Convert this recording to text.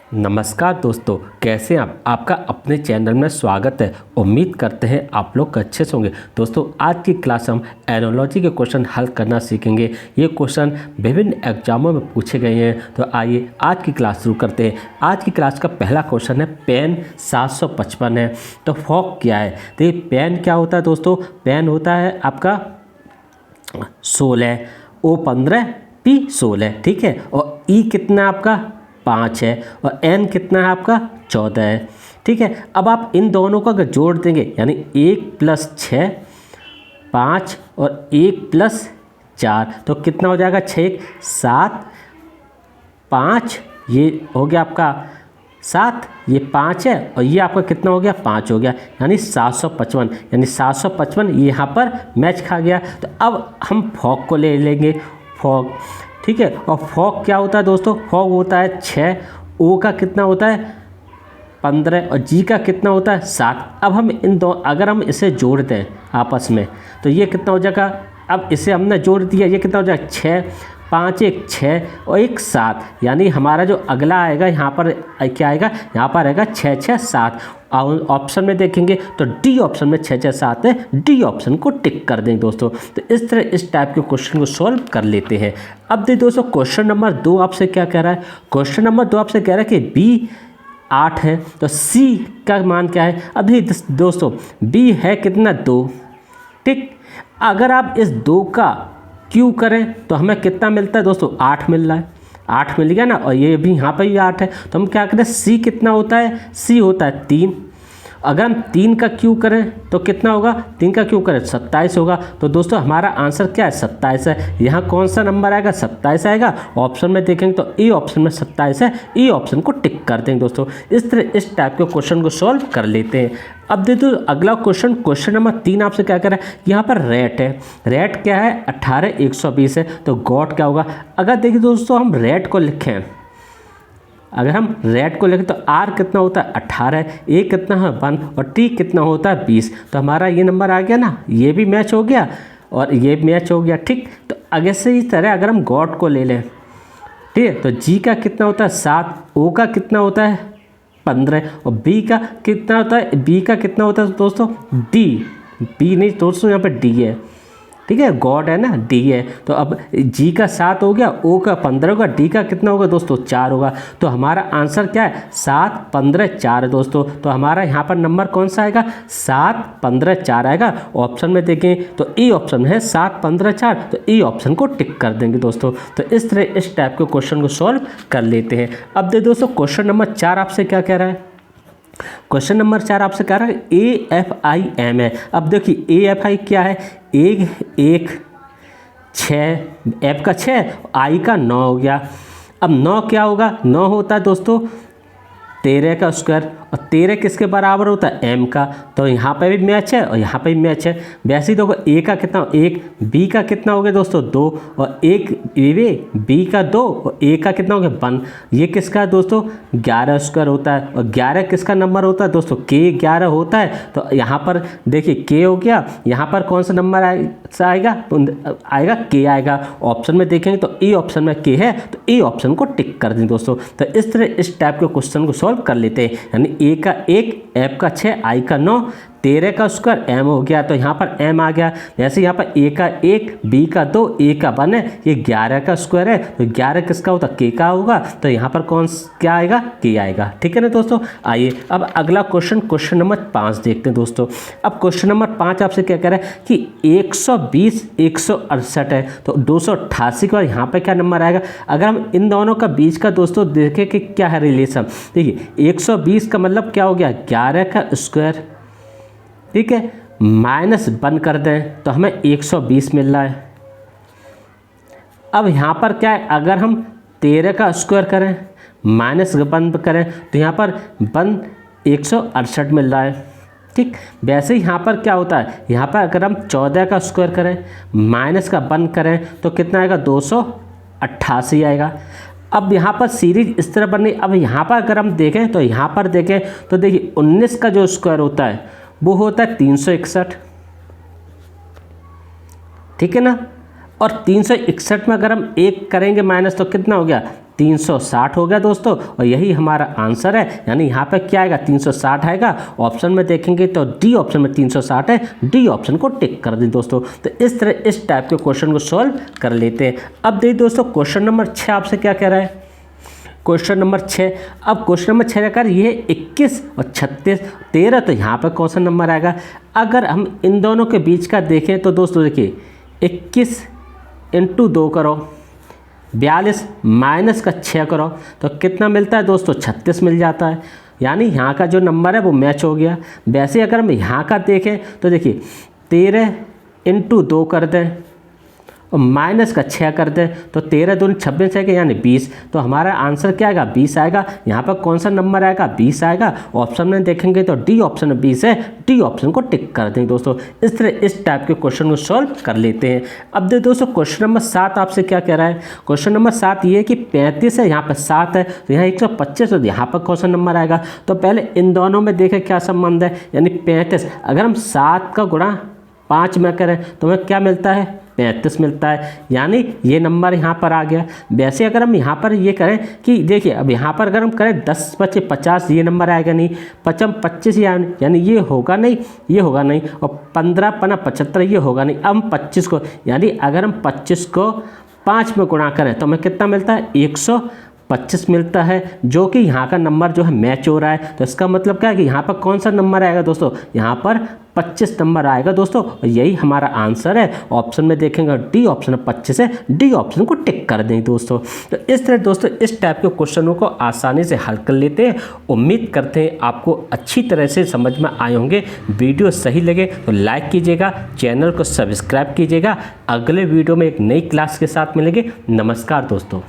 नमस्कार दोस्तों, कैसे हैं आप। आपका अपने चैनल में स्वागत है। उम्मीद करते हैं आप लोग अच्छे से होंगे। दोस्तों, आज की क्लास हम एनालॉजी के क्वेश्चन हल करना सीखेंगे। ये क्वेश्चन विभिन्न एग्जामों में पूछे गए हैं। तो आइए आज की क्लास शुरू करते हैं। आज की क्लास का पहला क्वेश्चन है पेन 755 है तो फॉक क्या है। तो ये पेन क्या होता है दोस्तों, पेन होता है आपका 16, O15 P16, ठीक है। और ई कितना है आपका 5 है और एन कितना है आपका 14 है, ठीक है। अब आप इन दोनों को अगर जोड़ देंगे यानी 1 + 6 5 और 1 + 4 तो कितना हो जाएगा 6 7 5, ये हो गया आपका 7, ये 5 है और ये आपका कितना हो गया 5 हो गया, यानी 755, यानी 755 ये यहाँ पर मैच खा गया। तो अब हम फॉक को ले लेंगे, फॉक, ठीक है। और फॉक क्या होता है दोस्तों, फॉक होता है 6, ओ का कितना होता है 15 और जी का कितना होता है 7। अब हम इन दो अगर हम इसे जोड़ दें आपस में तो ये कितना हो जाएगा, अब इसे हमने जोड़ दिया, ये कितना हो जाएगा 6 5 1 6 और 1 7, यानी हमारा जो अगला आएगा यहाँ पर क्या आएगा, यहाँ पर आएगा 6 6 7। ऑप्शन में देखेंगे तो डी ऑप्शन में 6 6 7 है, डी ऑप्शन को टिक कर देंगे दोस्तों। तो इस तरह इस टाइप के क्वेश्चन को सॉल्व कर लेते हैं। अब देखिए दोस्तों, क्वेश्चन नंबर 2 आपसे क्या कह रहा है। क्वेश्चन नंबर 2 आपसे कह रहा है कि बी 8 है तो सी का मान क्या है। अभी दोस्तों बी है कितना 2, ठीक। अगर आप इस 2 का क्यू करें तो हमें कितना मिलता है दोस्तों, 8 मिल रहा है, 8 मिल गया ना। और ये भी यहाँ पर ही 8 है तो हम क्या करें, सी कितना होता है, सी होता है 3। अगर हम 3 का क्यू करें तो कितना होगा, 3 का क्यू करें 27 होगा। तो दोस्तों हमारा आंसर क्या है 27 है। यहाँ कौन सा नंबर आएगा, 27 आएगा। ऑप्शन में देखेंगे तो ए ऑप्शन में 27 है, ए ऑप्शन को टिक कर देंगे दोस्तों। इस तरह इस टाइप के क्वेश्चन को सॉल्व कर लेते हैं। अब देखो अगला क्वेश्चन, क्वेश्चन नंबर 3 आपसे क्या कह रहा है, यहाँ पर रेट है, रेट क्या है 18 120 है तो गॉट क्या होगा। अगर देखिए दोस्तों हम रेट को लिखें, अगर हम रेट को लिखें तो आर कितना होता है 18, ए कितना है 1 और टी कितना होता है 20। तो हमारा ये नंबर आ गया ना, ये भी मैच हो गया और ये मैच हो गया, ठीक। तो आगे से इस तरह अगर हम गॉट को ले लें, ठीक है, तो जी का कितना होता है 7, ओ का कितना होता है 15 और बी का कितना होता है, बी का कितना होता है दोस्तों डी, बी नहीं दोस्तों यहाँ पर डी है, ठीक है, गॉड है ना, डी है। तो अब जी का 7 हो गया, ओ का 15 होगा, डी का कितना होगा दोस्तों 4 होगा। तो हमारा आंसर क्या है 7 15 4 है दोस्तों। तो हमारा यहाँ पर नंबर कौन सा आएगा 7 15 4 आएगा। ऑप्शन में देखें तो ए ऑप्शन है 7 15 4, तो ए ऑप्शन को टिक कर देंगे दोस्तों। तो इस तरह इस टाइप के क्वेश्चन को सॉल्व कर लेते हैं। अब देखो दोस्तों क्वेश्चन नंबर 4 आपसे क्या कह रहा है। क्वेश्चन नंबर 4 आपसे कह रहा है AFIM है। अब देखिए AFI क्या है, 1 6, एफ का 6, आई का 9 हो गया। अब 9 क्या होगा, 9 होता है दोस्तों 13 का स्क्वायर और 13 किसके बराबर होता है एम का। तो यहाँ पे भी मैच है और यहाँ पे भी मैच है। वैसे ही देखो ए का कितना 1, बी का कितना हो गया दोस्तों 2 और 1 बी का 2 और ए का कितना हो गया 1। ये किसका है दोस्तों 11 स्क्वायर होता है और 11 किसका नंबर होता है दोस्तों के 11 होता है। तो यहाँ पर देखिए के हो गया, यहाँ पर कौन सा नंबर आएगा आएगा के आएगा। ऑप्शन में देखेंगे तो ए ऑप्शन में के है तो ए ऑप्शन को टिक कर दें दोस्तों। तो इस तरह इस टाइप के क्वेश्चन को सॉल्व कर लेते हैं। यानी ए का 1, एफ का 6, आई का 9, 13 का स्क्वायर एम हो गया तो यहाँ पर एम आ गया। वैसे यहाँ पर ए का 1, बी का 2, ए का 1 है, ये 11 का स्क्वायर है तो 11 किसका होता के का होगा। तो यहाँ पर कौन क्या आएगा के आएगा, ठीक है ना दोस्तों। आइए अब अगला क्वेश्चन, क्वेश्चन नंबर 5 देखते हैं दोस्तों। अब क्वेश्चन नंबर 5 आपसे क्या कह रहा है कि 120 168 है तो 288 का यहाँ पर क्या नंबर आएगा। अगर हम इन दोनों का बीच का दोस्तों देखें कि क्या है रिलेशन, देखिए 120 का मतलब क्या हो गया 11 का स्क्वायर, ठीक है, माइनस 1 कर दें तो हमें 120 मिल रहा है। अब यहाँ पर क्या है, अगर हम 13 का स्क्वायर करें माइनस 1 करें तो यहाँ पर 168 मिल रहा है, ठीक। वैसे ही यहाँ पर क्या होता है, यहाँ पर अगर हम 14 का स्क्वायर करें माइनस का 1 करें तो कितना आएगा 288 आएगा। अब यहाँ पर सीरीज इस तरह बननी। अब यहाँ पर अगर हम देखें तो यहाँ पर देखें तो देखिए 19 का जो स्क्वायर होता है वो होता है 361, ठीक है ना। और 361 में अगर हम 1 करेंगे माइनस तो कितना हो गया 360 हो गया दोस्तों, और यही हमारा आंसर है। यानी यहाँ पे क्या आएगा 360 आएगा। ऑप्शन में देखेंगे तो डी ऑप्शन में 360 है, डी ऑप्शन को टिक कर दें दोस्तों। तो इस तरह इस टाइप के क्वेश्चन को सॉल्व कर लेते हैं। अब देखिए दोस्तों क्वेश्चन नंबर 6 आपसे क्या कह रहा है, क्वेश्चन नंबर 6। अब क्वेश्चन नंबर 6 का ये 21 और 36 13, तो यहाँ पर कौन सा नंबर आएगा। अगर हम इन दोनों के बीच का देखें तो दोस्तों देखिए 21 × 2 करो, 42 माइनस का 6 करो तो कितना मिलता है दोस्तों 36 मिल जाता है। यानी यहाँ का जो नंबर है वो मैच हो गया। वैसे अगर हम यहाँ का देखें तो देखिए 13 × 2 कर दें और माइनस का 6 कर दें तो 13 दूनी 26 आएगा यानी 20, तो हमारा आंसर क्या आएगा 20 आएगा। यहाँ पर कौन सा नंबर आएगा 20 आएगा। ऑप्शन में देखेंगे तो डी ऑप्शन में 20 है, डी ऑप्शन को टिक कर देंगे दोस्तों। इस तरह इस टाइप के क्वेश्चन को सॉल्व कर लेते हैं। अब देखो दोस्तों क्वेश्चन नंबर 7 आपसे क्या कह रहा है। क्वेश्चन नंबर 7 ये है कि 35 है, यहाँ पर 7 है तो यहाँ 125, तो यहाँ पर कौन सा नंबर आएगा। तो पहले इन दोनों में देखें क्या संबंध है, यानी 35 अगर हम 7 का गुणा 5 में करें तो हमें क्या मिलता है 35 मिलता है, यानी ये नंबर यहाँ पर आ गया। वैसे अगर हम यहाँ पर ये करें कि देखिए अब यहाँ पर अगर हम करें 10 × 5 = 50, ये नंबर आएगा नहीं, 5 × 25 यानी ये होगा नहीं, ये होगा नहीं, और 15 × 5 = 75, ये होगा नहीं। अब हम 25 को, यानी अगर हम 25 को 5 में गुणा करें तो हमें कितना मिलता है 125 मिलता है, जो कि यहाँ का नंबर जो है मैच हो रहा है। तो इसका मतलब क्या है कि यहाँ पर कौन सा नंबर आएगा दोस्तों, यहाँ पर 25 नंबर आएगा दोस्तों, और यही हमारा आंसर है। ऑप्शन में देखेंगे डी ऑप्शन में 25 है, डी ऑप्शन को टिक कर दें दोस्तों। तो इस तरह दोस्तों इस टाइप के क्वेश्चनों को आसानी से हल कर लेते हैं। उम्मीद करते हैं आपको अच्छी तरह से समझ में आए होंगे। वीडियो सही लगे तो लाइक कीजिएगा, चैनल को सब्सक्राइब कीजिएगा। अगले वीडियो में एक नई क्लास के साथ मिलेंगे। नमस्कार दोस्तों।